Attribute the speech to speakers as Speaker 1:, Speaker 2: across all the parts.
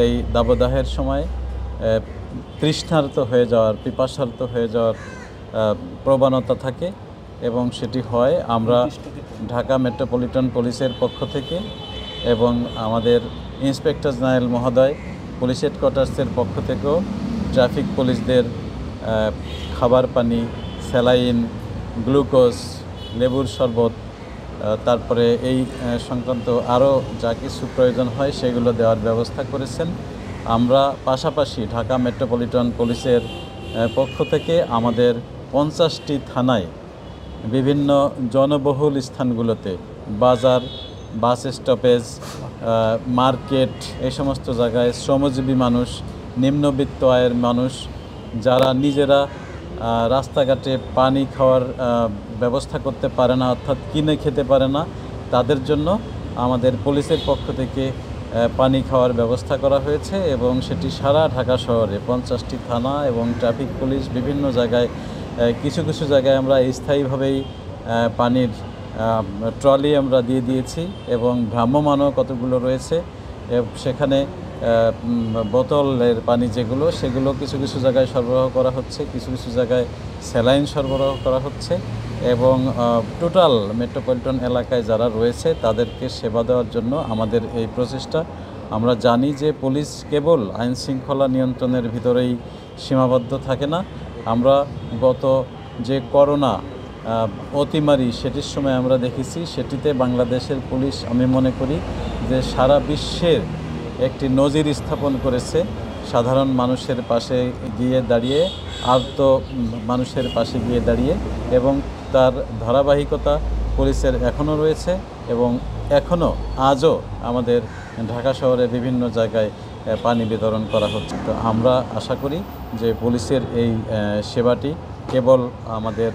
Speaker 1: এই দাবদাহের সময় তৃষ্ণার্ত হয়ে যাওয়ার, পিপাসার্ত হয়ে যাওয়ার প্রবণতা থাকে এবং সেটি হয়। আমরা ঢাকা মেট্রোপলিটন পুলিশের পক্ষ থেকে এবং আমাদের ইন্সপেক্টর জেনারেল মহোদয় পুলিশ হেডকোয়ার্টার্সের পক্ষ থেকেও ট্রাফিক পুলিশদের খাবার পানি, স্যালাইন, গ্লুকোজ, লেবুর শরবত, তারপরে এই সংক্রান্ত আরও যা কিছু প্রয়োজন হয় সেগুলো দেওয়ার ব্যবস্থা করেছেন। আমরা পাশাপাশি ঢাকা মেট্রোপলিটন পুলিশের পক্ষ থেকে আমাদের 50টি থানায় বিভিন্ন জনবহুল স্থানগুলোতে, বাজার, বাস স্টপেজ, মার্কেট, এই সমস্ত জায়গায় শ্রমজীবী মানুষ, নিম্নবিত্ত আয়ের মানুষ যারা নিজেরা রাস্তাঘাটে পানি খাওয়ার ব্যবস্থা করতে পারে না, অর্থাৎ কিনে খেতে পারে না, তাদের জন্য আমাদের পুলিশের পক্ষ থেকে পানি খাওয়ার ব্যবস্থা করা হয়েছে এবং সেটি সারা ঢাকা শহরে 50টি থানা এবং ট্রাফিক পুলিশ বিভিন্ন জায়গায়, কিছু কিছু জায়গায় আমরা স্থায়ীভাবেই পানির ট্রলি আমরা দিয়ে দিয়েছি এবং ভ্রাম্যমানও কতগুলো রয়েছে। সেখানে বোতলের পানি যেগুলো, সেগুলো কিছু কিছু জায়গায় সরবরাহ করা হচ্ছে, কিছু কিছু জায়গায় স্যালাইন সরবরাহ করা হচ্ছে এবং টোটাল মেট্রোপলিটন এলাকায় যারা রয়েছে তাদেরকে সেবা দেওয়ার জন্য আমাদের এই প্রচেষ্টা। আমরা জানি যে পুলিশ কেবল আইন শৃঙ্খলা নিয়ন্ত্রণের ভিতরেই সীমাবদ্ধ থাকে না। আমরা গত যে করোনা অতিমারি সেটির সময় আমরা দেখেছি, সেটিতে বাংলাদেশের পুলিশ আমি মনে করি যে সারা বিশ্বের একটি নজির স্থাপন করেছে। সাধারণ মানুষের পাশে গিয়ে দাঁড়িয়ে, আহত মানুষের পাশে গিয়ে দাঁড়িয়ে, এবং তার ধারাবাহিকতা পুলিশের এখনও রয়েছে এবং এখনও আজও আমাদের ঢাকা শহরে বিভিন্ন জায়গায় পানি বিতরণ করা হচ্ছে। তো আমরা আশা করি যে পুলিশের এই সেবাটি কেবল আমাদের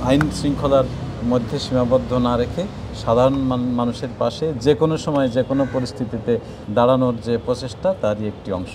Speaker 1: আইন শৃঙ্খলার মধ্যে সীমাবদ্ধ না রেখে সাধারণ মানুষের পাশে যে কোনো সময় যে কোনো পরিস্থিতিতে দাঁড়ানোর যে প্রচেষ্টা, তারই একটি অংশ।